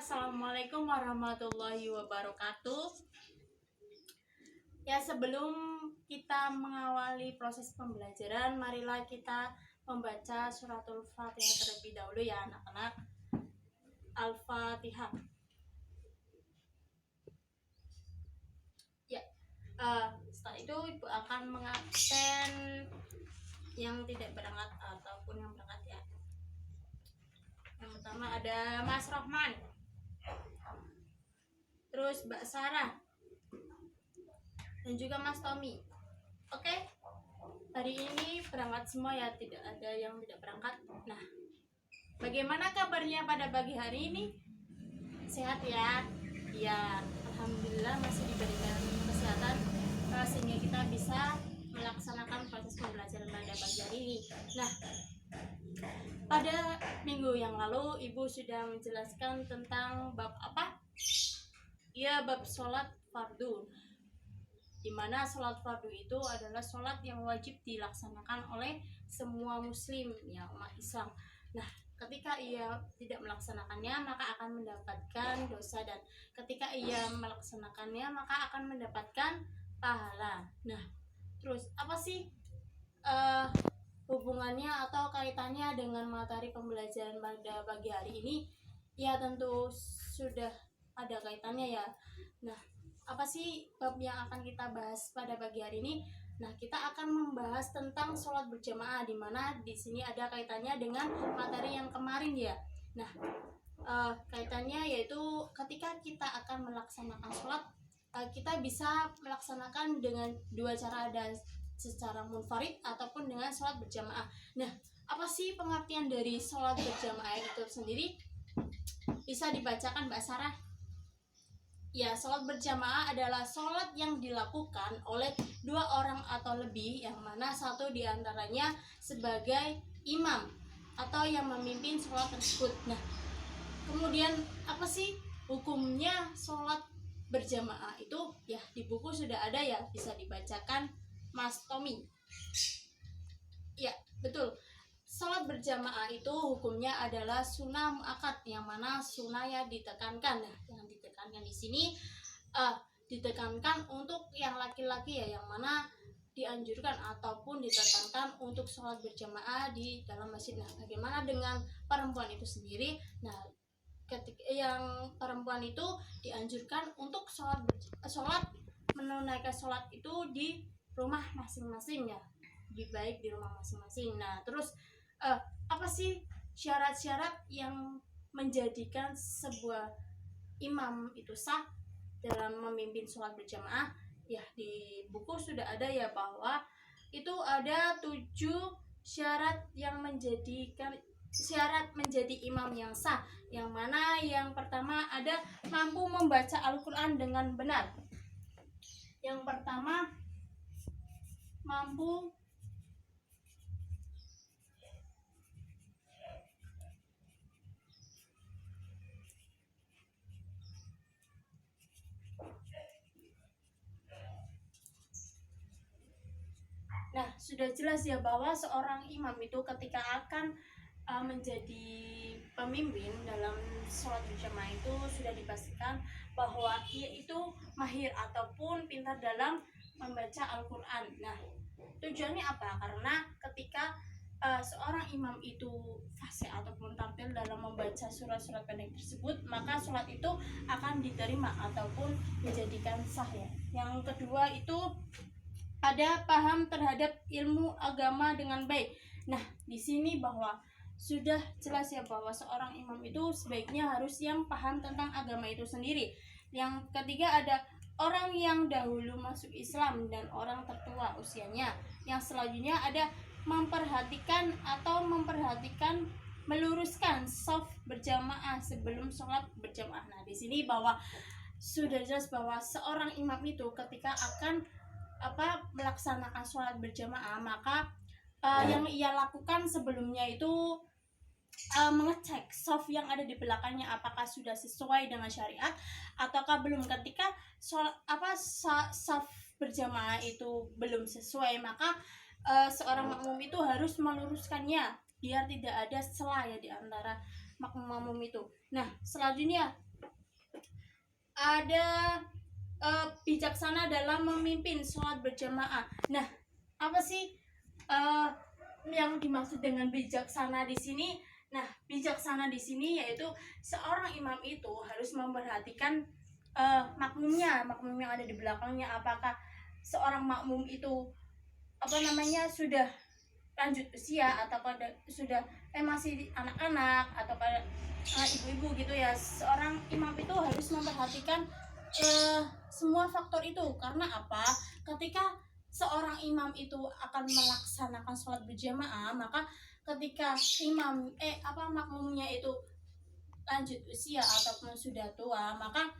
Assalamualaikum warahmatullahi wabarakatuh. Ya, sebelum kita mengawali proses pembelajaran, marilah kita membaca suratul Fatihah terlebih dahulu ya anak-anak. Al-Fatihah. Ya, setelah itu Ibu akan mengabsen yang tidak berangkat ataupun yang berangkat ya. Yang pertama ada Mas Rohman, terus Mbak Sarah, dan juga Mas Tommy. Oke, hari ini berangkat semua ya, tidak ada yang tidak berangkat. Nah, bagaimana kabarnya pada pagi hari ini? Sehat ya? Ya, alhamdulillah masih diberikan kesehatan sehingga kita bisa melaksanakan proses pembelajaran pada pagi hari ini. Nah, pada minggu yang lalu Ibu sudah menjelaskan tentang bab apa? Ya, bab sholat fardu, dimana sholat fardu itu adalah sholat yang wajib dilaksanakan oleh semua muslim yang umat Islam. Nah, ketika ia tidak melaksanakannya maka akan mendapatkan dosa, dan ketika ia melaksanakannya maka akan mendapatkan pahala. Nah, terus apa sih hubungannya atau kaitannya dengan materi pembelajaran pada pagi hari ini? Ya, tentu sudah ada kaitannya ya. Nah, apa sih bab yang akan kita bahas pada pagi hari ini? Nah, kita akan membahas tentang sholat berjamaah, di mana di sini ada kaitannya dengan materi yang kemarin ya. Nah, kaitannya yaitu ketika kita akan melaksanakan sholat, kita bisa melaksanakan dengan dua cara, ada secara munfarid ataupun dengan sholat berjamaah. Nah, apa sih pengertian dari sholat berjamaah itu sendiri? Bisa dibacakan Mbak Sarah? Ya, sholat berjamaah adalah sholat yang dilakukan oleh dua orang atau lebih, yang mana satu diantaranya sebagai imam atau yang memimpin sholat tersebut. Nah, kemudian apa sih hukumnya sholat berjamaah itu? Ya, di buku sudah ada ya, bisa dibacakan Mas Tommy. Ya, betul. Sholat berjamaah itu hukumnya adalah sunnah muakkad, yang mana sunnah ya ditekankan. Nah, yang ditekankan di sini ditekankan untuk yang laki-laki ya, yang mana dianjurkan ataupun ditekankan untuk sholat berjamaah di dalam masjid. Nah, bagaimana dengan perempuan itu sendiri? Nah, ketika yang perempuan itu dianjurkan untuk sholat menunaikan sholat itu di rumah masing-masing ya, lebih baik di rumah masing-masing. Nah, terus apa sih syarat-syarat yang menjadikan sebuah imam itu sah dalam memimpin sholat berjamaah? Ya, di buku sudah ada ya, bahwa itu ada 7 syarat yang menjadikan syarat menjadi imam yang sah, yang mana yang pertama ada mampu membaca Al-Quran dengan benar. Yang pertama, mampu Nah, sudah jelas ya bahwa seorang imam itu ketika akan menjadi pemimpin dalam sholat berjamaah itu sudah dipastikan bahwa ia itu mahir ataupun pintar dalam membaca Al-Quran. Nah, tujuannya apa? Karena ketika seorang imam itu fasih ataupun tampil dalam membaca surat-surat pendek tersebut, maka sholat itu akan diterima ataupun dijadikan sah ya. Yang kedua itu ada paham terhadap ilmu agama dengan baik. Nah, di sini bahwa sudah jelas ya bahwa seorang imam itu sebaiknya harus yang paham tentang agama itu sendiri. Yang ketiga ada orang yang dahulu masuk Islam dan orang tertua usianya. Yang selanjutnya ada memperhatikan meluruskan shaf berjamaah sebelum sholat berjamaah. Nah, di sini bahwa sudah jelas bahwa seorang imam itu ketika akan melaksanakan sholat berjamaah, maka yang ia lakukan sebelumnya itu mengecek shaf yang ada di belakangnya apakah sudah sesuai dengan syariat ataukah belum. Ketika shaf berjamaah itu belum sesuai, maka seorang makmum itu harus meluruskannya biar tidak ada celah ya di antara makmum itu. Nah, selanjutnya ada bijaksana dalam memimpin sholat berjamaah. Nah, apa sih yang dimaksud dengan bijaksana di sini? Nah, bijaksana di sini yaitu seorang imam itu harus memperhatikan makmum yang ada di belakangnya. Apakah seorang makmum itu sudah lanjut usia atau sudah masih anak-anak atau pada ibu-ibu gitu ya. Seorang imam itu harus memperhatikan semua faktor itu. Karena apa? Ketika seorang imam itu akan melaksanakan sholat berjamaah, maka ketika makmumnya itu lanjut usia ataupun sudah tua, maka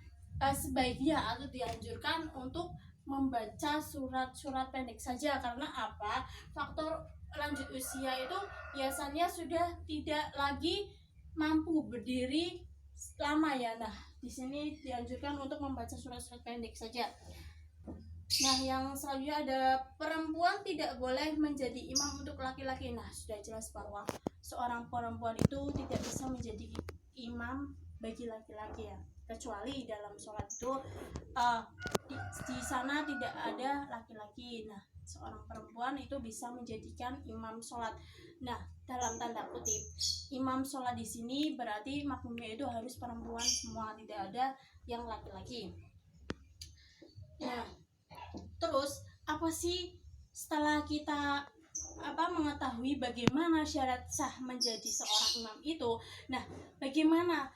sebaiknya atau dianjurkan untuk membaca surat-surat pendek saja. Karena apa? Faktor lanjut usia itu biasanya sudah tidak lagi mampu berdiri lama ya. Nah, di sini dianjurkan untuk membaca surat-surat pendek saja. Nah, yang selanjutnya ada perempuan tidak boleh menjadi imam untuk laki-laki. Nah, sudah jelas bahwa seorang perempuan itu tidak bisa menjadi imam bagi laki-laki ya, kecuali dalam sholat itu di sana tidak ada laki-laki. Nah, seorang perempuan itu bisa menjadikan imam sholat. Nah, dalam tanda kutip, imam sholat di sini berarti makmumnya itu harus perempuan semua, tidak ada yang laki-laki. Nah, terus apa sih setelah kita mengetahui bagaimana syarat sah menjadi seorang imam itu? Nah, bagaimana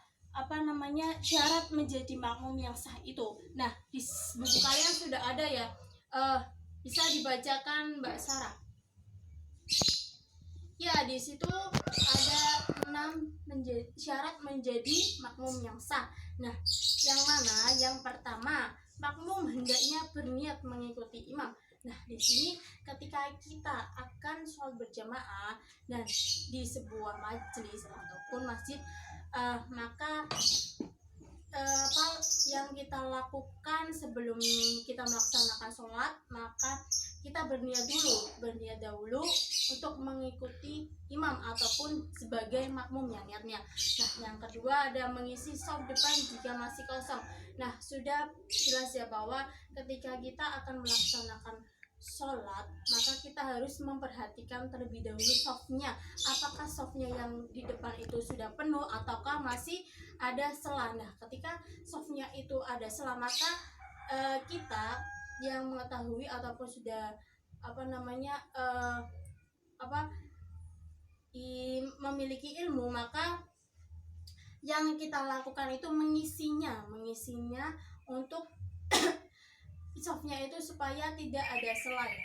syarat menjadi makmum yang sah itu? Nah, di buku kalian sudah ada ya, bisa dibacakan Mbak Sarah. Ya, di situ ada 6 syarat menjadi makmum yang sah. Nah, yang mana? Yang pertama, makmum hendaknya berniat mengikuti imam. Nah, di sini ketika kita akan sholat berjamaah dan di sebuah majelis ataupun masjid, maka apa yang kita lakukan sebelum kita melaksanakan sholat, maka kita berniat dahulu untuk mengikuti imam ataupun sebagai makmum ya niatnya. Nah, yang kedua ada mengisi shaf depan jika masih kosong. Nah, sudah jelas ya bahwa ketika kita akan melaksanakan sholat, maka kita harus memperhatikan terlebih dahulu shafnya. Apakah shafnya yang di depan itu sudah penuh ataukah masih ada celah. Nah, ketika shafnya itu ada celah, maka kita yang mengetahui ataupun sudah memiliki ilmu, maka yang kita lakukan itu mengisinya untuk shafnya itu supaya tidak ada celah ya.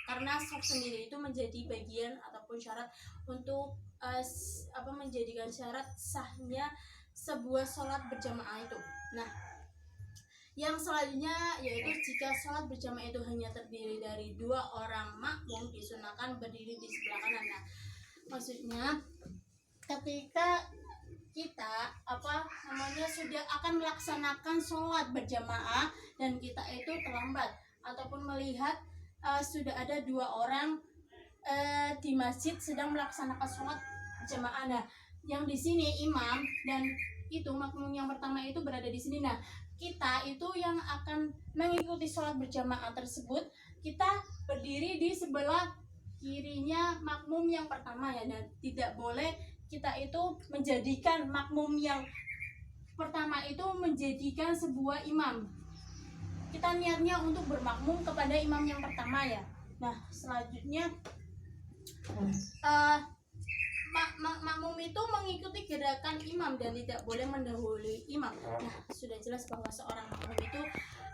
Karena shaf sendiri itu menjadi bagian ataupun syarat untuk menjadikan syarat sahnya sebuah sholat berjamaah itu. Nah, yang selanjutnya yaitu jika sholat berjamaah itu hanya terdiri dari 2 orang makmum, disunahkan berdiri di sebelah kanan. Nah, maksudnya ketika kita sudah akan melaksanakan sholat berjamaah dan kita itu terlambat ataupun melihat sudah ada 2 orang di masjid sedang melaksanakan sholat berjamaah. Nah, yang di sini imam dan itu makmum yang pertama itu berada di sini. Nah, kita itu yang akan mengikuti sholat berjamaah tersebut, kita berdiri di sebelah kirinya makmum yang pertama ya. Dan tidak boleh kita itu menjadikan makmum yang pertama itu menjadikan sebuah imam. Kita niatnya untuk bermakmum kepada imam yang pertama ya. Nah, selanjutnya makmum itu mengikuti gerakan imam dan tidak boleh mendahului imam. Nah, sudah jelas bahwa seorang makmum itu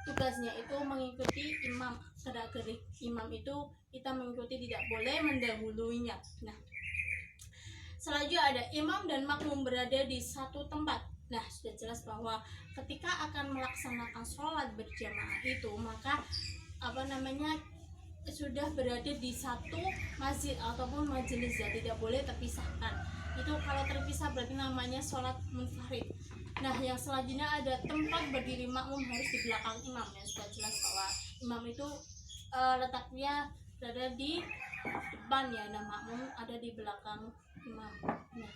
tugasnya itu mengikuti imam. Gerak-gerik imam itu kita mengikuti, tidak boleh mendahuluinya. Nah, selanjutnya ada imam dan makmum berada di satu tempat. Nah, sudah jelas bahwa ketika akan melaksanakan sholat berjamaah itu, maka sudah berada di satu masjid ataupun majelis ya, tidak boleh terpisahkan. Itu kalau terpisah berarti namanya sholat munfarid. Nah, yang selanjutnya ada tempat berdiri makmum harus di belakang imam ya. Sudah jelas bahwa imam itu letaknya berada di depan ya, nah makmum ada di belakang imam. Nah,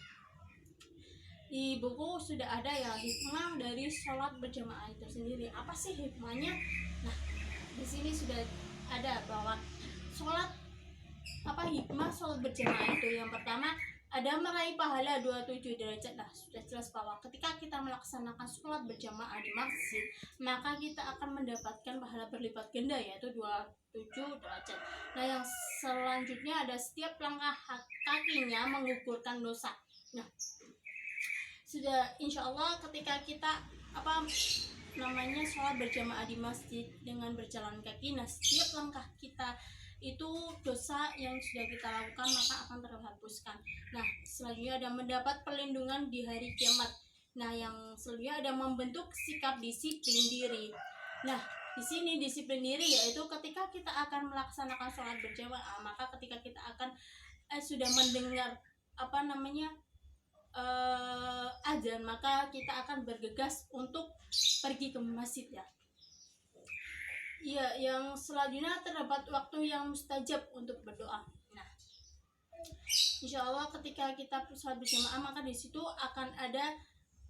di buku sudah ada ya hikmah dari sholat berjamaah itu sendiri. Apa sih hikmahnya? Nah, di sini sudah ada bahwa sholat hikmah sholat berjamaah itu yang pertama ada meraih pahala 27 derajat. Nah, sudah jelas bahwa ketika kita melaksanakan sholat berjamaah di masjid, maka kita akan mendapatkan pahala berlipat ganda, yaitu 27 derajat. Nah, yang selanjutnya ada setiap langkah kakinya mengukurkan dosa. Nah, sudah insya Allah ketika kita sholat berjamaah di masjid dengan berjalan kaki, nah setiap langkah kita itu dosa yang sudah kita lakukan maka akan terhapuskan. Nah, selanjutnya ada mendapat perlindungan di hari kiamat. Nah, yang selanjutnya ada membentuk sikap disiplin diri. Nah, di sini disiplin diri yaitu ketika kita akan melaksanakan sholat berjamaah, maka ketika kita akan sudah mendengar azan, maka kita akan bergegas untuk pergi ke masjid ya. Ya, yang selanjutnya terdapat waktu yang mustajab untuk berdoa. Nah, insya Allah ketika kita sholat berjamaah maka di situ akan ada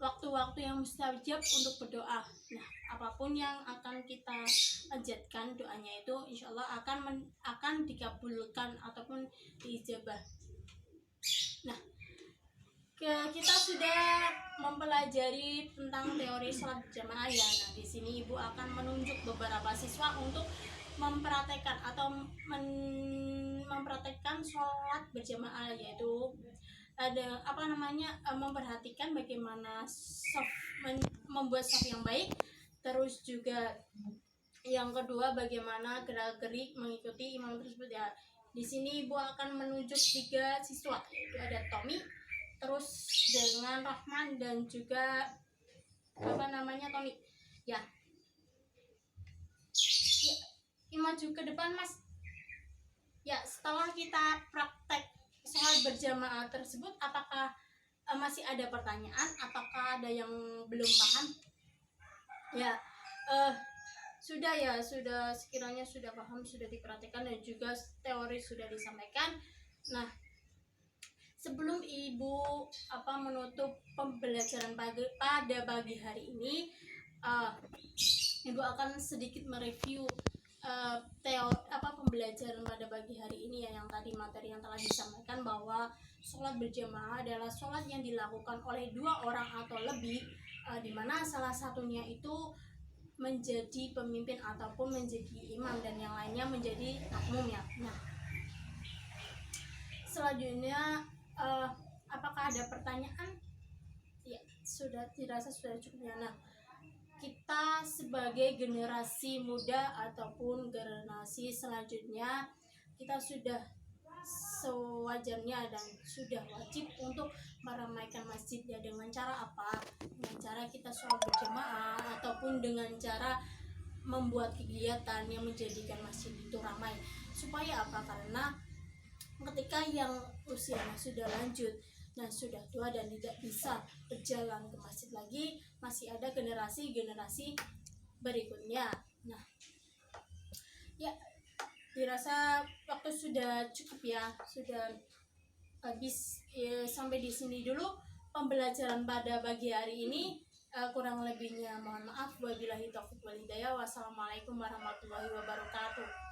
waktu-waktu yang mustajab untuk berdoa. Nah, apapun yang akan kita panjatkan doanya itu insya Allah akan dikabulkan ataupun diijabah. Nah, kita sudah mempelajari tentang teori sholat berjamaah ya. Nah, di sini Ibu akan menunjuk beberapa siswa untuk mempraktekkan atau mempraktekkan sholat berjamaah, yaitu ada memperhatikan bagaimana membuat saf yang baik, terus juga yang kedua bagaimana gerak-gerik mengikuti imam tersebut ya. Di sini Ibu akan menunjuk 3 siswa, yaitu ada Tommy, terus dengan Rahman dan juga Tony ya. Maju ke depan Mas ya. Setelah kita praktek sholat berjamaah tersebut, apakah masih ada pertanyaan? Apakah ada yang belum paham? Ya, sudah sekiranya sudah paham, sudah diperhatikan dan juga teori sudah disampaikan. Nah, sebelum Ibu menutup pembelajaran pada pagi hari ini, Ibu akan sedikit mereview pembelajaran pada pagi hari ini ya, yang tadi materi yang telah disampaikan bahwa sholat berjamaah adalah sholat yang dilakukan oleh 2 orang atau lebih, di mana salah satunya itu menjadi pemimpin ataupun menjadi imam dan yang lainnya menjadi makmum ya. Nah, selanjutnya apakah ada pertanyaan? Ya, dirasa sudah cukup ya. Nah, kita sebagai generasi muda ataupun generasi selanjutnya, kita sudah sewajarnya dan sudah wajib untuk meramaikan masjid ya. Dengan cara apa? Dengan cara kita sholat berjamaah ataupun dengan cara membuat kegiatan yang menjadikan masjid itu ramai. Supaya apa? Karena ketika yang usianya sudah lanjut dan sudah tua dan tidak bisa berjalan ke masjid lagi, masih ada generasi berikutnya. Nah, ya dirasa waktu sudah cukup ya, sudah habis ya. Sampai di sini dulu pembelajaran pada pagi hari ini. Kurang lebihnya mohon maaf. Wabillahi taufiq wal hidayah. Wassalamualaikum warahmatullahi wabarakatuh.